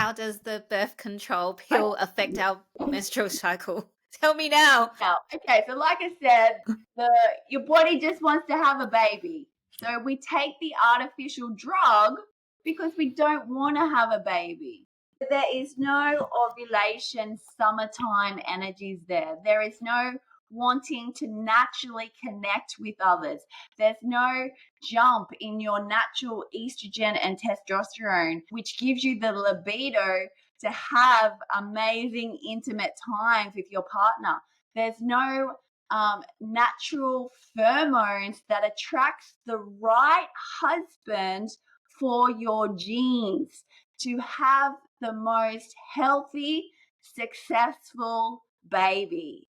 how does the birth control pill affect our menstrual cycle? Tell me now. Okay, so like I said, your body just wants to have a baby. So we take the artificial drug because we don't want to have a baby. There is no ovulation, summertime energies there. There is no wanting to naturally connect with others. There's no jump in your natural estrogen and testosterone, which gives you the libido to have amazing intimate times with your partner. There's no natural pheromones that attracts the right husband for your genes to have the most healthy, successful baby.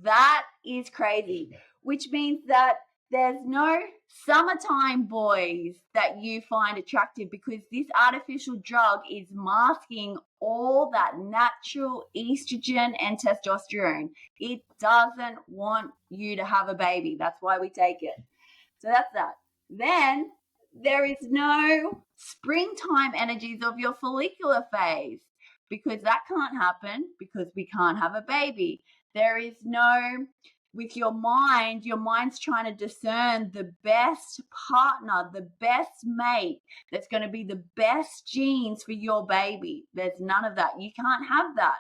That is crazy, which means that there's no summertime boys that you find attractive because this artificial drug is masking all that natural estrogen and testosterone. It doesn't want you to have a baby. That's why we take it. So that's that. Then there is no springtime energies of your follicular phase because that can't happen because we can't have a baby. There is no, with your mind's trying to discern the best partner, the best mate that's going to be the best genes for your baby. There's none of that. You can't have that.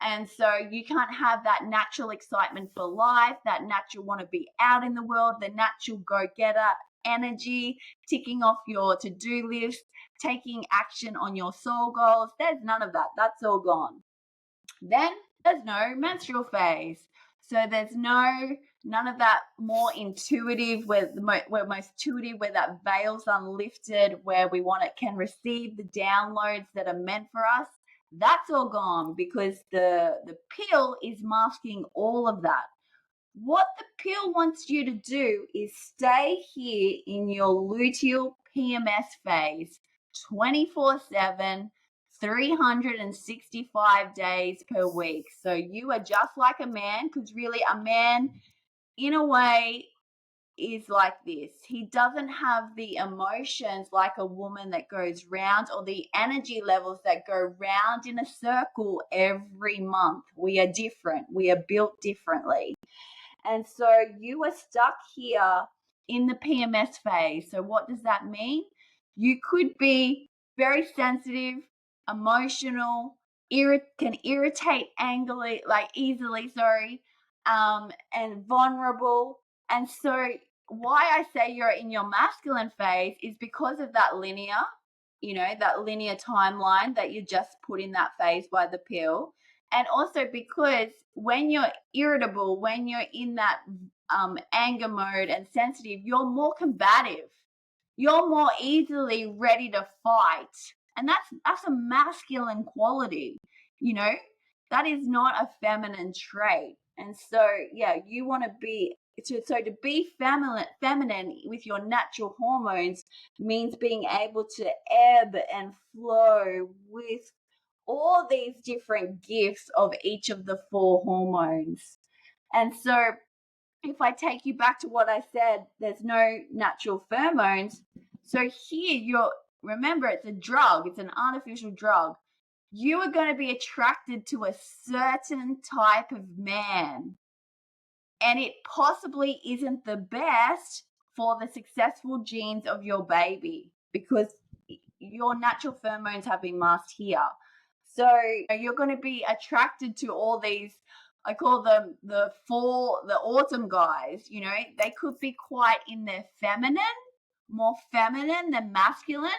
And so you can't have that natural excitement for life, that natural want to be out in the world, the natural go-getter energy, ticking off your to-do list, taking action on your soul goals. There's none of that. That's all gone. Then there's no menstrual phase. So there's none of that more intuitive, where we're most intuitive, where that veil's unlifted, where we can receive the downloads that are meant for us. That's all gone because the pill is masking all of that. What the pill wants you to do is stay here in your luteal PMS phase 24/7, 365 days per week. So you are just like a man, because really a man, in a way, is like this. He doesn't have the emotions like a woman that goes round, or the energy levels that go round in a circle every month. We are different. We are built differently. And so you are stuck here in the PMS phase. So what does that mean? You could be very sensitive, emotional, can irritate easily, and vulnerable. And so why I say you're in your masculine phase is because of that linear timeline that you just put in that phase by the pill. And also because when you're irritable, when you're in that anger mode and sensitive, you're more combative. You're more easily ready to fight. And that's a masculine quality, that is not a feminine trait. And so, yeah, you want to be, to be feminine with your natural hormones means being able to ebb and flow with all these different gifts of each of the 4 hormones. And so if I take you back to what I said, there's no natural pheromones. So here remember, it's a drug, it's an artificial drug. You are going to be attracted to a certain type of man, and it possibly isn't the best for the successful genes of your baby because your natural pheromones have been masked here. So you're going to be attracted to all these, I call them the autumn guys. They could be quite in their more feminine than masculine.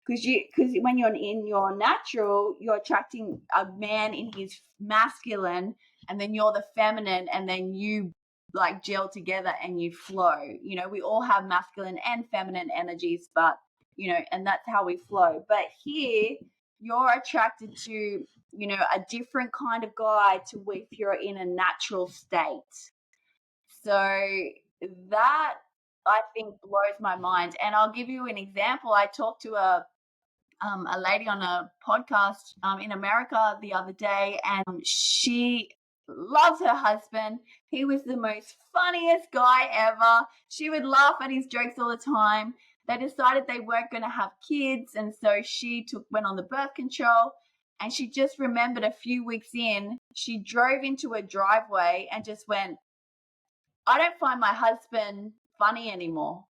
Because when you're in your natural, you're attracting a man in his masculine, and then you're the feminine, and then you like gel together and you flow. We all have masculine and feminine energies, but and that's how we flow. But here you're attracted to, a different kind of guy to if you're in a natural state. So that, I think, blows my mind. And I'll give you an example. I talked to a lady on a podcast in America the other day, and she loves her husband. He was the most funniest guy ever. She would laugh at his jokes all the time. They decided they weren't going to have kids, and so she went on the birth control. And she just remembered a few weeks in, she drove into a driveway and just went, I don't find my husband funny anymore.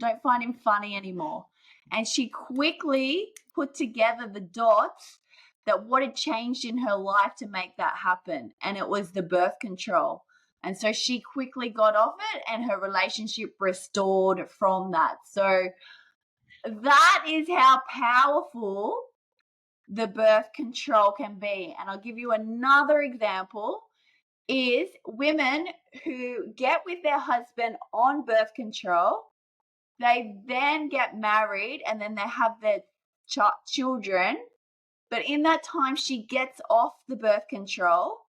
Don't find him funny anymore. And she quickly put together the dots that what had changed in her life to make that happen. And it was the birth control. And so she quickly got off it and her relationship restored from that. So that is how powerful the birth control can be. And I'll give you another example is women who get with their husband on birth control. They then get married and then they have their children. But in that time, she gets off the birth control.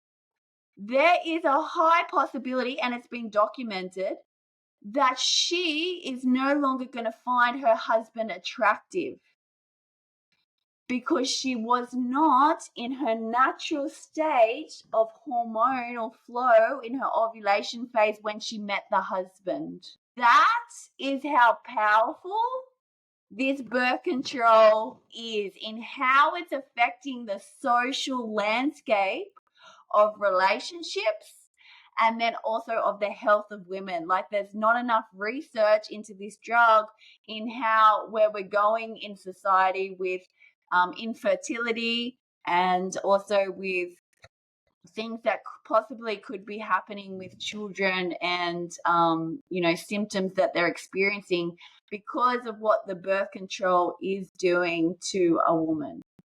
There is a high possibility, and it's been documented, that she is no longer going to find her husband attractive because she was not in her natural state of hormonal flow in her ovulation phase when she met the husband. That is how powerful this birth control is in how it's affecting the social landscape of relationships and then also of the health of women. Like there's not enough research into this drug in where we're going in society with infertility and also with things that possibly could be happening with children and, symptoms that they're experiencing because of what the birth control is doing to a woman.